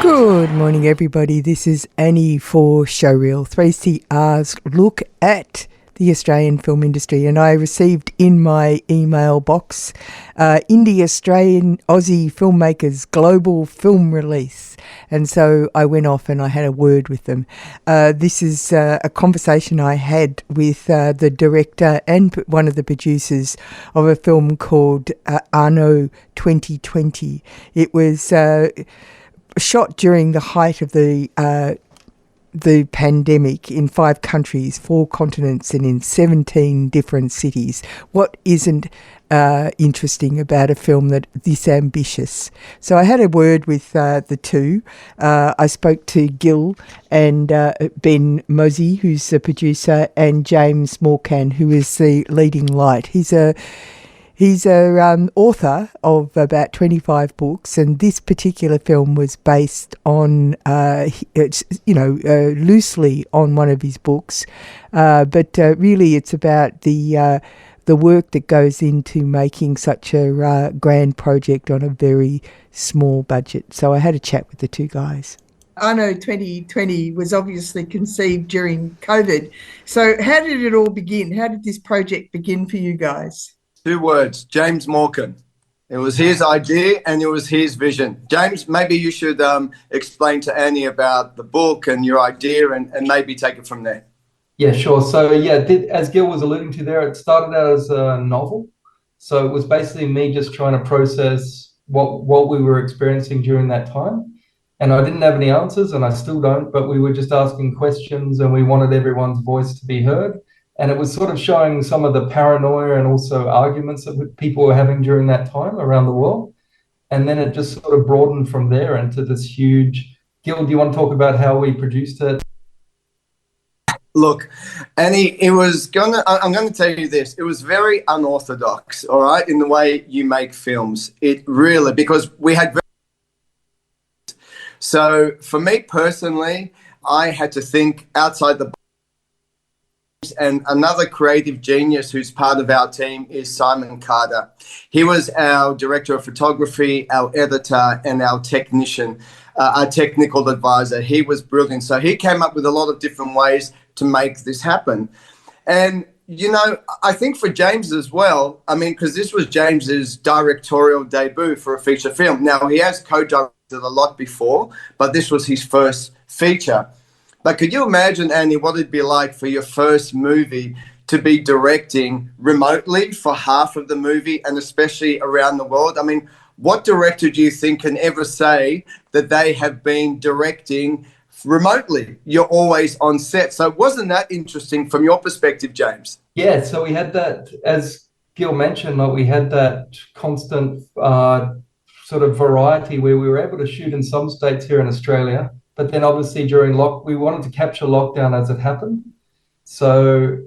Good morning, everybody. This is Annie for Showreel, 3CR's look at the Australian film industry, and I received in my email box Indie Australian Aussie Filmmakers Global Film Release, and so I went off and I had a word with them. This is a conversation I had with the director and one of the producers of a film called Anno 2020. It was shot during the height of the pandemic in 5 countries, 4 continents, and in 17 different cities. What isn't interesting about a film that this ambitious? So I had a word with the two. I spoke to Gil and Ben-Moshe, who's the producer, and James Morcan, who is the leading light. He's a author of about 25 books, and this particular film was based on, loosely on one of his books, but really it's about the work that goes into making such a grand project on a very small budget. So I had a chat with the two guys. Anno 2020 was obviously conceived during COVID. So how did it all begin? How did this project begin for you guys? 2 words, James Morcan. It was his idea and it was his vision. James, maybe you should explain to Annie about the book and your idea and maybe take it from there. Yeah, sure. So as Gil was alluding to there, it started out as a novel. So it was basically me just trying to process what we were experiencing during that time. And I didn't have any answers, and I still don't, but we were just asking questions and we wanted everyone's voice to be heard. And it was sort of showing some of the paranoia and also arguments that people were having during that time around the world. And then it just sort of broadened from there into this huge... Gil, do you want to talk about how we produced it? Look, Annie, I'm going to tell you this. It was very unorthodox, all right, in the way you make films. It really, because we had... So for me personally, I had to think outside the box. And another creative genius who's part of our team is Simon Carter. He was our director of photography, our editor, and our technician, our technical advisor. He was brilliant. So he came up with a lot of different ways to make this happen. And, I think for James as well, because this was James's directorial debut for a feature film. Now, he has co-directed a lot before, but this was his first feature. But could you imagine, Annie, what it'd be like for your first movie to be directing remotely for half of the movie and especially around the world? What director do you think can ever say that they have been directing remotely? You're always on set. So wasn't that interesting from your perspective, James? Yeah, so we had that, as Gil mentioned, we had that constant sort of variety where we were able to shoot in some states here in Australia. But then obviously during we wanted to capture lockdown as it happened. So,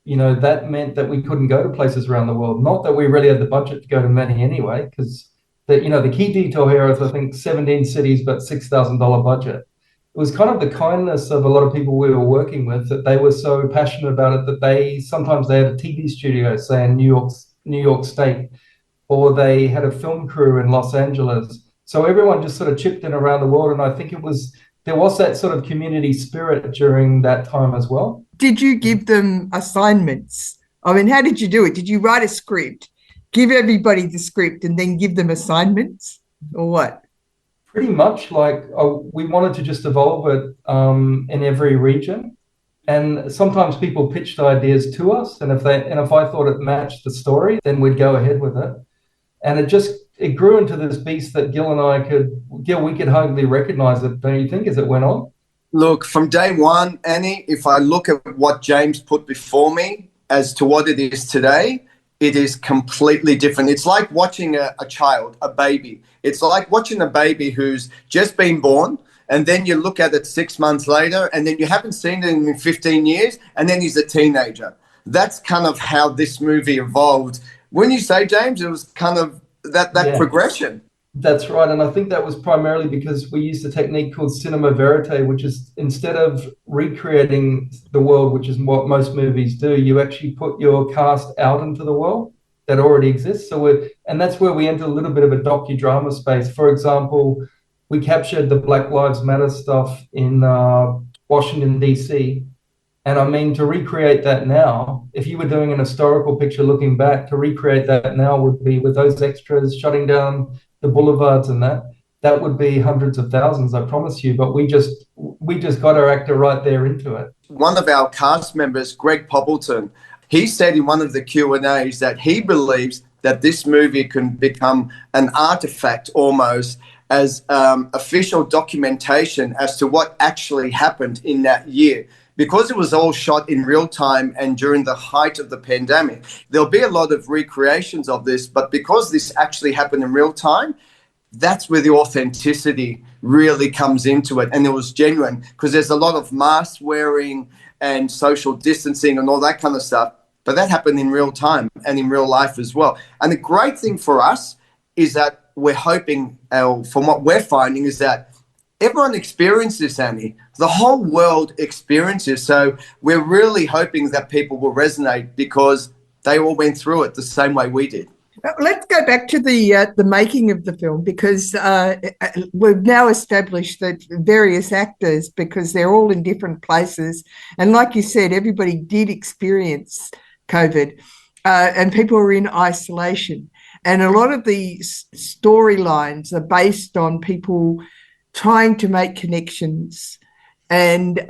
that meant that we couldn't go to places around the world. Not that we really had the budget to go to many anyway, because the key detail here is, I think, 17 cities, but $6,000 budget. It was kind of the kindness of a lot of people we were working with, that they were so passionate about it that sometimes they had a TV studio, say in New York State, or they had a film crew in Los Angeles. So everyone just sort of chipped in around the world, and I think there was that sort of community spirit during that time as well. Did you give them assignments? How did you do it? Did you write a script, give everybody the script, and then give them assignments, or what? Pretty much. We wanted to just evolve it in every region, and sometimes people pitched ideas to us, and if I thought it matched the story, then we'd go ahead with it. And it grew into this beast that we could hardly recognize it, don't you think, as it went on? Look, from day one, Annie, if I look at what James put before me as to what it is today, it is completely different. It's like watching a child, a baby. It's like watching a baby who's just been born, and then you look at it 6 months later, and then you haven't seen it in 15 years, and then he's a teenager. That's kind of how this movie evolved. When you say, James, it was kind of that progression. That's right. And I think that was primarily because we used a technique called cinema verite, which is, instead of recreating the world, which is what most movies do, you actually put your cast out into the world. that already exists. And that's where we enter a little bit of a docudrama space. For example, we captured the Black Lives Matter stuff in Washington, D.C. And I mean, to recreate that now, if you were doing an historical picture looking back, to recreate that now would be with those extras shutting down the boulevards and that would be hundreds of thousands, I promise you. But we just got our actor right there into it. One of our cast members, Greg Poppleton, he said in one of the Q&As that he believes that this movie can become an artifact almost as official documentation as to what actually happened in that year. Because it was all shot in real time and during the height of the pandemic, there'll be a lot of recreations of this, but because this actually happened in real time, that's where the authenticity really comes into it. And it was genuine because there's a lot of mask wearing and social distancing and all that kind of stuff, but that happened in real time and in real life as well. And the great thing for us is that we're hoping, from what we're finding, is that everyone experienced this, Annie. The whole world experiences. So we're really hoping that people will resonate because they all went through it the same way we did. Let's go back to the making of the film, because we've now established that various actors, because they're all in different places, and like you said, everybody did experience COVID, and people are in isolation. And a lot of the storylines are based on people trying to make connections and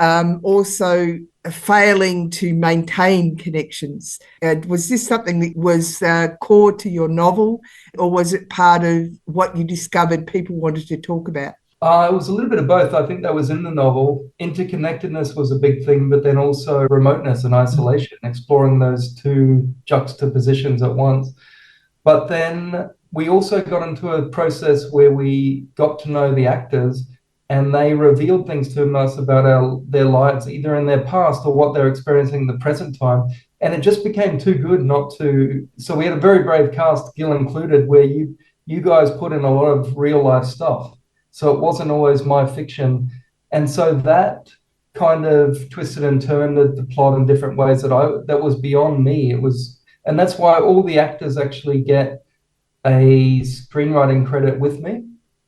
also failing to maintain connections. Was this something that was core to your novel, or was it part of what you discovered people wanted to talk about? It was a little bit of both. I think that was in the novel. Interconnectedness was a big thing, but then also remoteness and isolation, exploring those two juxtapositions at once. But then we also got into a process where we got to know the actors, and they revealed things to us about their lives, either in their past or what they're experiencing in the present time. And it just became too good not to. So we had a very brave cast, Gil included, where you guys put in a lot of real life stuff. So it wasn't always my fiction. And so that kind of twisted and turned the plot in different ways that was beyond me. And that's why all the actors actually get a screenwriting credit with me,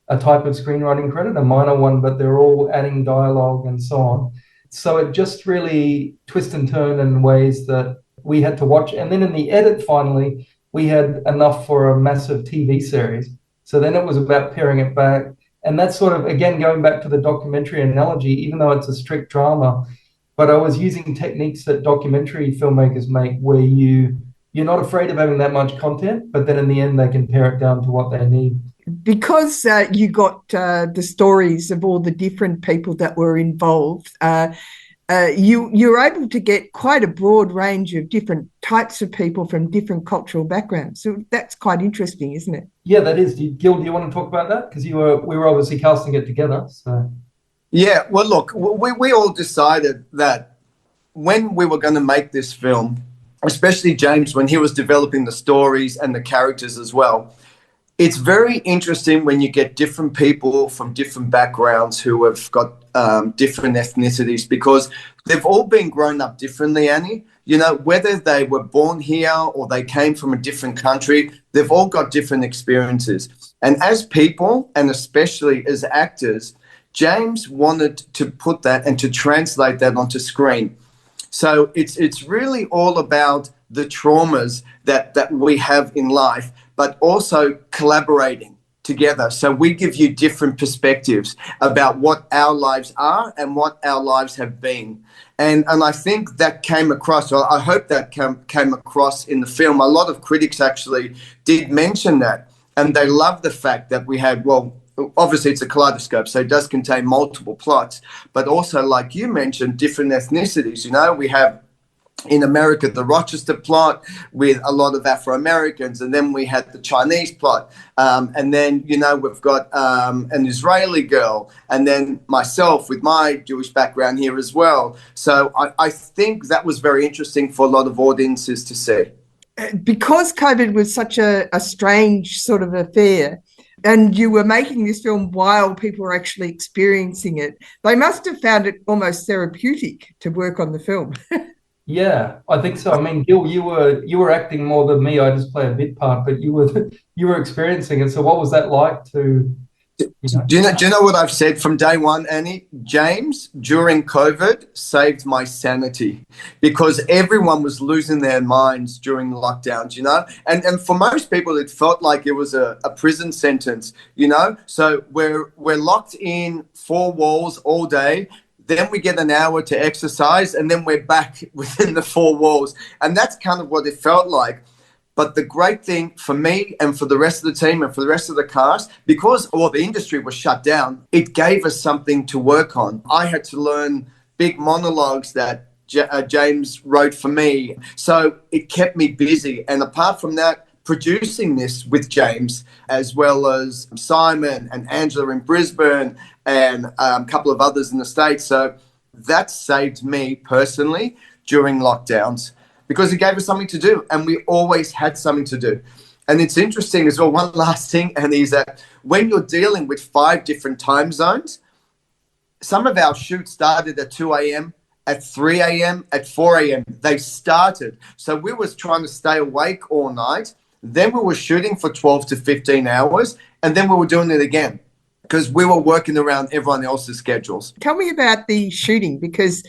a type of screenwriting credit, a minor one, but they're all adding dialogue and so on. So it just really twisted and turned in ways that we had to watch. And then in the edit, finally, we had enough for a massive TV series. So then it was about paring it back. And that's sort of, again, going back to the documentary analogy, even though it's a strict drama, but I was using techniques that documentary filmmakers make where you're not afraid of having that much content, but then in the end, they can pare it down to what they need. Because you got the stories of all the different people that were involved, you're able to get quite a broad range of different types of people from different cultural backgrounds. So that's quite interesting, isn't it? Yeah, that is. Gil, do you want to talk about that? Because we were obviously casting it together. So. Yeah, well, look, we all decided that when we were going to make this film, especially James, when he was developing the stories and the characters as well, it's very interesting when you get different people from different backgrounds who have got different ethnicities, because they've all been grown up differently, Annie. You know, whether they were born here or they came from a different country, they've all got different experiences. And as people, and especially as actors, James wanted to put that and to translate that onto screen. So it's really all about the traumas that we have in life, but also collaborating together. So we give you different perspectives about what our lives are and what our lives have been. And I think that came across, or I hope that came across in the film. A lot of critics actually did mention that, and they love the fact that we had, well, obviously it's a kaleidoscope, so it does contain multiple plots, but also, like you mentioned, different ethnicities. You know, we have in America the Rochester plot with a lot of Afro-Americans, and then we had the Chinese plot, and then, you know, we've got an Israeli girl, and then myself with my Jewish background here as well. So I think that was very interesting for a lot of audiences to see. Because COVID was such a strange sort of affair, and you were making this film while people were actually experiencing it, they must have found it almost therapeutic to work on the film. Yeah, I think so. I mean, Gil, you were acting more than me. I just play a bit part, but you were experiencing it. So what was that like to, you know? Do you know what I've said from day one, Annie? James, during COVID, saved my sanity because everyone was losing their minds during lockdowns, you know? And for most people, it felt like it was a prison sentence, you know? So we're locked in four walls all day. Then we get an hour to exercise, and then we're back within the four walls. And that's kind of what it felt like. But the great thing for me and for the rest of the team and for the rest of the cast, because all the industry was shut down, it gave us something to work on. I had to learn big monologues that James wrote for me. So it kept me busy. And apart from that, producing this with James, as well as Simon and Angela in Brisbane and a couple of others in the States. So that saved me personally during lockdowns, because it gave us something to do, and we always had something to do. And it's interesting as well, one last thing, and is that when you're dealing with 5 different time zones, some of our shoots started at 2 a.m., at 3 a.m., at 4 a.m. They started. So we was trying to stay awake all night. Then we were shooting for 12 to 15 hours, and then we were doing it again because we were working around everyone else's schedules. Tell me about the shooting, because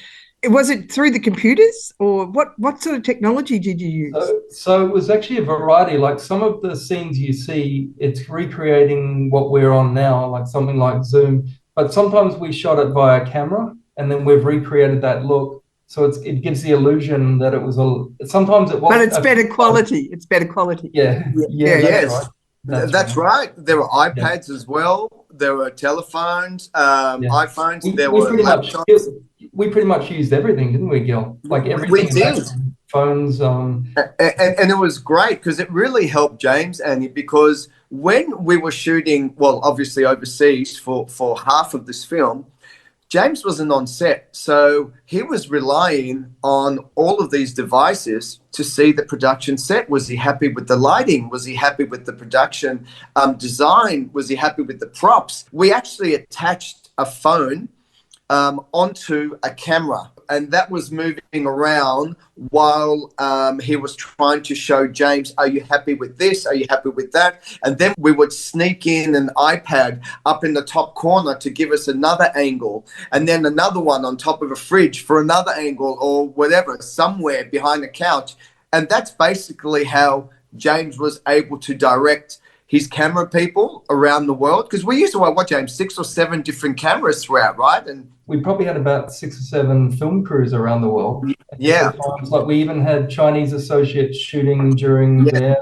was it through the computers, or what sort of technology did you use? So it was actually a variety. Like some of the scenes you see, it's recreating what we're on now, like something like Zoom. But sometimes we shot it via camera, and then we've recreated that look. So it gives the illusion that it was sometimes it was. But it's better quality. It's better quality. Yeah. Yes. Right. That's right. There were iPads as well. There were telephones, iPhones. We pretty much used everything, didn't we, Gil? Like everything. We did. Phones. And it was great because it really helped James, Annie, because when we were shooting, well, obviously overseas for half of this film, James wasn't on set. So he was relying on all of these devices to see the production set. Was he happy with the lighting? Was he happy with the production design? Was he happy with the props? We actually attached a phone onto a camera, and that was moving around while he was trying to show James, are you happy with this? Are you happy with that? And then we would sneak in an iPad up in the top corner to give us another angle, and then another one on top of a fridge for another angle, or whatever, somewhere behind the couch. And that's basically how James was able to direct his camera people around the world, because we used to watch, James, 6 or 7 different cameras throughout, right? And we probably had about 6 or 7 film crews around the world. Yeah. Like we even had Chinese associates shooting during their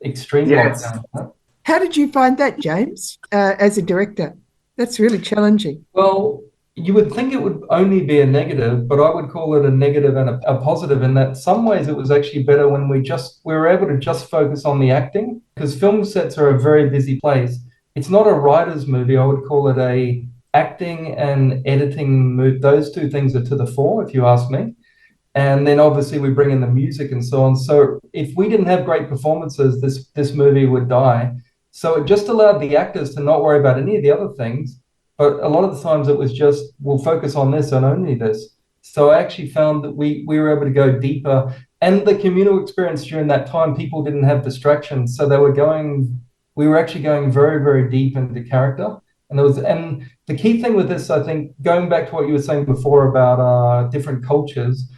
extreme lockdown. How did you find that, James, as a director? That's really challenging. Well, you would think it would only be a negative, but I would call it a negative and a positive, in that some ways it was actually better when we were able to just focus on the acting, because film sets are a very busy place. It's not a writer's movie. I would call it a acting and editing movie. Those 2 things are to the fore, if you ask me. And then obviously we bring in the music and so on. So if we didn't have great performances, this movie would die. So it just allowed the actors to not worry about any of the other things. But a lot of the times it was just, we'll focus on this and only this. So I actually found that we were able to go deeper. And the communal experience during that time, people didn't have distractions. So we were actually going very, very deep into character. And the key thing with this, I think, going back to what you were saying before about different cultures,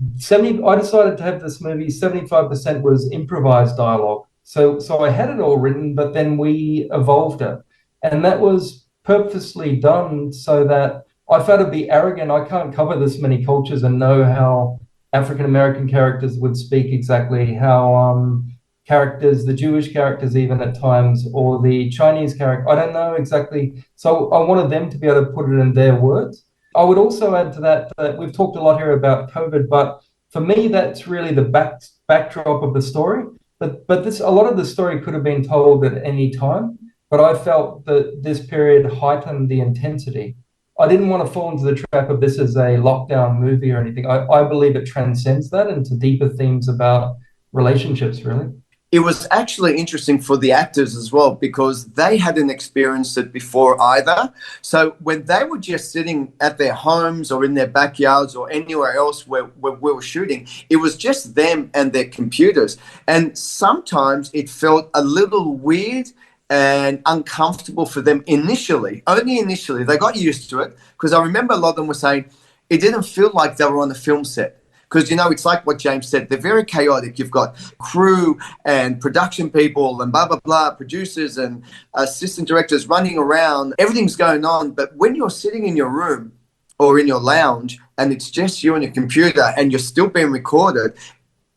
I decided to have this movie, 75% was improvised dialogue. So I had it all written, but then we evolved it. And that was purposely done so that I felt it'd be arrogant. I can't cover this many cultures and know how African-American characters would speak exactly, how the Jewish characters even at times, or the Chinese character, I don't know exactly. So I wanted them to be able to put it in their words. I would also add to that we've talked a lot here about COVID, but for me, that's really the backdrop of the story. But a lot of the story could have been told at any time. But I felt that this period heightened the intensity. I didn't want to fall into the trap of this as a lockdown movie or anything. I believe it transcends that into deeper themes about relationships, really. it was actually interesting for the actors as well, because they hadn't experienced it before either. So when they were just sitting at their homes or in their backyards or anywhere else where we were shooting, it was just them and their computers. And sometimes it felt a little weird and uncomfortable for them initially, only initially. They got used to it, because I remember a lot of them were saying it didn't feel like they were on a film set. Because, you know, it's like what James said, they're very chaotic. You've got crew and production people and blah, blah, blah, producers and assistant directors running around. Everything's going on. But when you're sitting in your room or in your lounge and it's just you and your computer and you're still being recorded,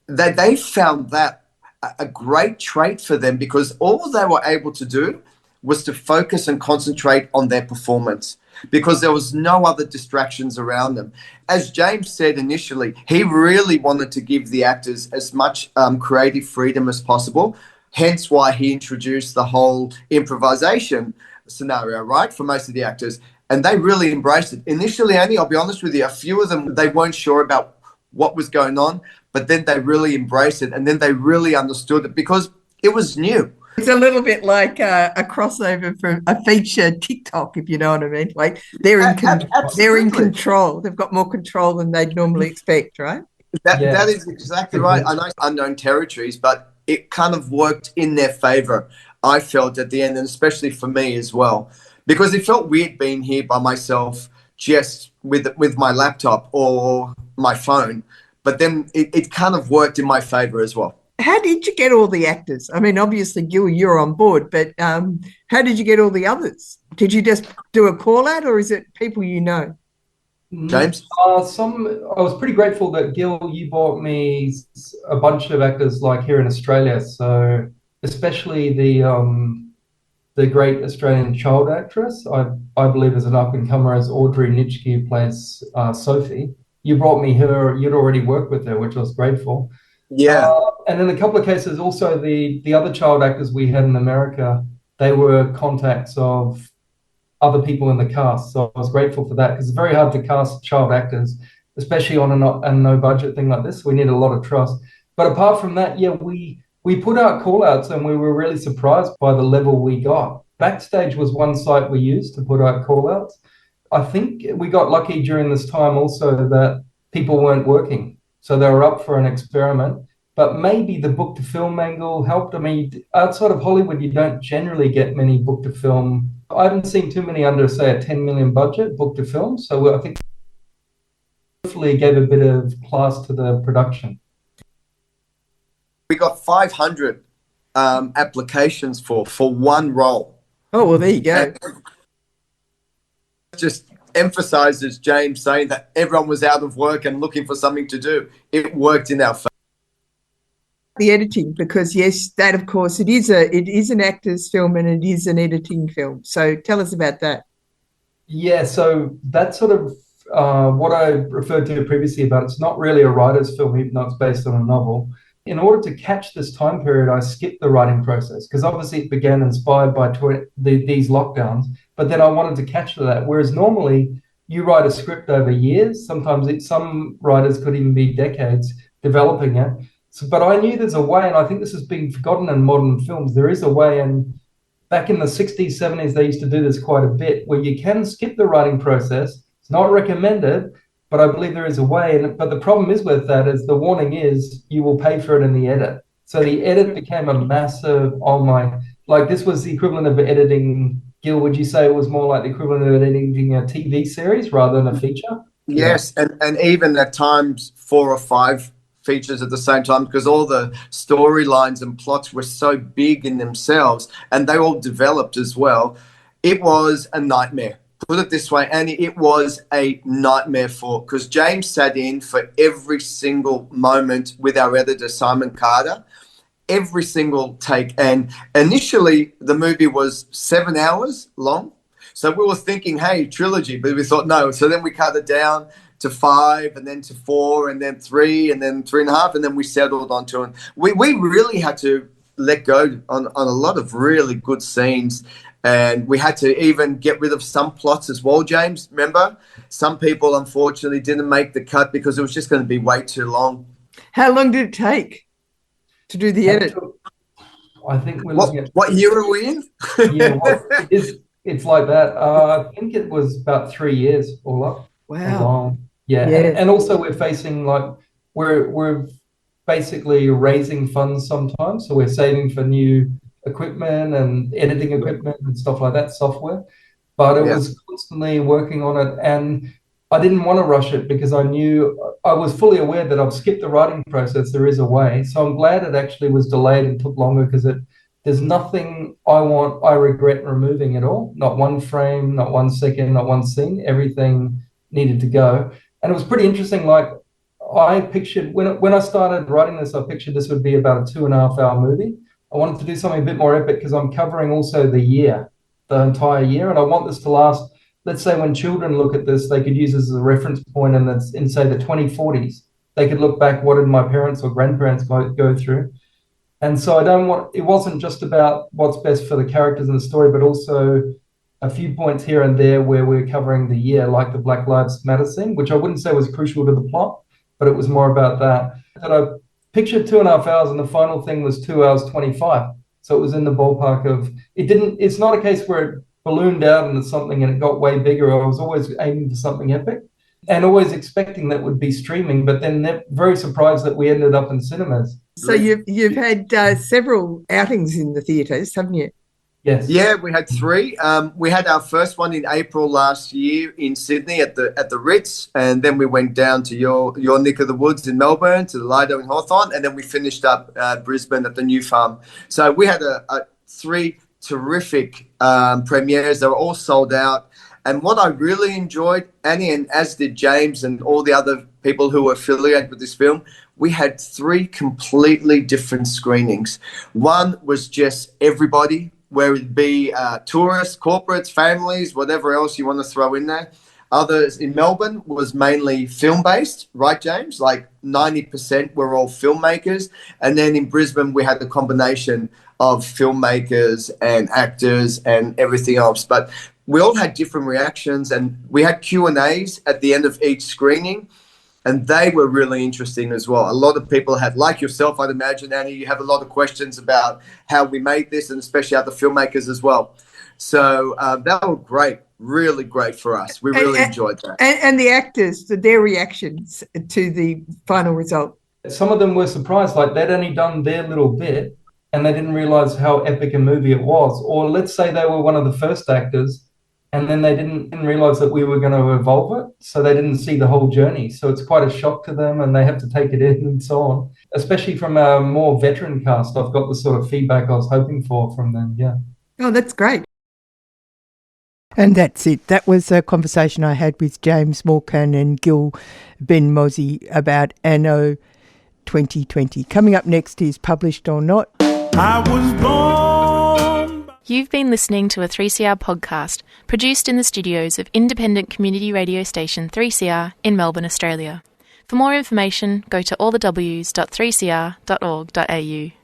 they found that a great trait for them, because all they were able to do was to focus and concentrate on their performance, because there was no other distractions around them. As James said initially, he really wanted to give the actors as much creative freedom as possible, hence why he introduced the whole improvisation scenario, right, for most of the actors. And they really embraced it. Initially, Annie, I'll be honest with you, a few of them, they weren't sure about what was going on, but then they really embraced it, and then they really understood it because it was new. It's a little bit like a crossover from a feature TikTok, if you know what I mean. Like they're in control. They've got more control than they'd normally expect, right? That is exactly right. I know unknown territories, but it kind of worked in their favor, I felt, at the end, and especially for me as well, because it felt weird being here by myself, just with my laptop or my phone. But then it kind of worked in my favor as well. How did you get all the actors? I mean, obviously, Gil, you're on board, but how did you get all the others? Did you just do a call out, or is it people you know? James? I was pretty grateful that, Gil, you bought me a bunch of actors like here in Australia. So especially the great Australian child actress, I believe is an up-and-comer, as Audrey Nitschke, who plays Sophie. You brought me her. You'd already worked with her, which I was grateful. Yeah. And in a couple of cases, also the other child actors we had in America, they were contacts of other people in the cast. So I was grateful for that, because it's very hard to cast child actors, especially on a no budget thing like this. We need a lot of trust. But apart from that, yeah, we put out call outs, and we were really surprised by the level we got. Backstage was one site we used to put out call outs. I think we got lucky during this time also that people weren't working, so they were up for an experiment. But maybe the book to film angle helped. I mean, outside of Hollywood, you don't generally get many book to film. I haven't seen too many under, say, a 10 million budget book to film. So I think hopefully gave a bit of class to the production. We got 500 applications for one role. Oh, well, there you go. Just emphasizes James saying that everyone was out of work and looking for something to do. It worked in our favor. The editing, because yes, that of course it is an actor's film and it is an editing film. So tell us about that. Yeah, so that's sort of what I referred to previously about it's not really a writer's film, even though it's based on a novel. In order to catch this time period, I skipped the writing process, because obviously it began inspired by these lockdowns, but then I wanted to catch that. Whereas normally you write a script over years, sometimes some writers could even be decades developing it. So, but I knew there's a way, and I think this has been forgotten in modern films. There is a way, and back in the 60s, 70s, they used to do this quite a bit, where you can skip the writing process. It's not recommended, but I believe there is a way. But the problem is with that is the warning is you will pay for it in the edit. So the edit became a massive, like this was the equivalent of editing. Gil, would you say it was more like the equivalent of editing a TV series rather than a feature? Yes, yeah. and even at times 4 or 5 features at the same time, because all the storylines and plots were so big in themselves and they all developed as well. It was a nightmare. Put it this way, Annie, it was a nightmare because James sat in for every single moment with our editor, Simon Carter, every single take. And initially, the movie was 7 hours long. So we were thinking, hey, trilogy, but we thought no. So then we cut it down to 5 and then to 4 and then 3 and then 3.5. And then we settled on 2. And we really had to let go on a lot of really good scenes. And we had to even get rid of some plots as well, James. Remember, some people, unfortunately, didn't make the cut because it was just going to be way too long. How long did it take to do the edit? I think we're looking at what year are we in? It's like that. I think it was about 3 years all up. Wow. Yeah, Yeah. and also we're facing we're basically raising funds sometimes, so we're saving for new equipment and editing equipment and stuff like that, software. But it was constantly working on it, and I didn't want to rush it because I was fully aware that I've skipped the writing process. There is a way, so I'm glad it actually was delayed and took longer because there's nothing I regret removing at all. Not one frame, not 1 second, not one scene. Everything needed to go. And it was pretty interesting. Like, I pictured, when I started writing this, I pictured this would be about a 2.5 hour movie. I wanted to do something a bit more epic because I'm covering also the entire year. And I want this to last, let's say when children look at this, they could use this as a reference point, and that's in, say, the 2040s. They could look back, what did my parents or grandparents go through? And so it wasn't just about what's best for the characters in the story, but also a few points here and there where we're covering the year, like the Black Lives Matter scene, which I wouldn't say was crucial to the plot, but it was more about that. And I pictured 2.5 hours, and the final thing was 2 hours 25. So it was in the ballpark of, it's not a case where it ballooned out into something and it got way bigger. I was always aiming for something epic and always expecting that would be streaming, but then very surprised that we ended up in cinemas. So you've had several outings in the theatres, haven't you? Yes. Yeah, we had 3. We had our first one in April last year in Sydney at the Ritz, and then we went down to your neck of the woods in Melbourne, to the Lido in Hawthorn, and then we finished up Brisbane at the New Farm. So we had 3 terrific premieres. They were all sold out. And what I really enjoyed, Annie, and as did James and all the other people who were affiliated with this film, we had 3 completely different screenings. One was just everybody, where it'd be tourists, corporates, families, whatever else you want to throw in there. Others in Melbourne was mainly film-based, right, James? Like 90% were all filmmakers. And then in Brisbane, we had the combination of filmmakers and actors and everything else. But we all had different reactions, and we had Q&As at the end of each screening, and they were really interesting as well. A lot of people had, like yourself, I'd imagine, Annie, you have a lot of questions about how we made this, and especially other filmmakers as well. So that was great, really great for us. We really enjoyed that. And the actors, their reactions to the final result. Some of them were surprised, like they'd only done their little bit and they didn't realize how epic a movie it was. Or let's say they were one of the first actors and then they didn't realize that we were going to evolve it, so they didn't see the whole journey. So it's quite a shock to them, and they have to take it in and so on. Especially from a more veteran cast, I've got the sort of feedback I was hoping for from them, yeah. Oh, that's great. And that's it. That was a conversation I had with James Morcan and Gil Ben-Moshe about Anno 2020. Coming up next is Published or Not. I was born. You've been listening to a 3CR podcast produced in the studios of independent community radio station 3CR in Melbourne, Australia. For more information, go to allthews.3cr.org.au.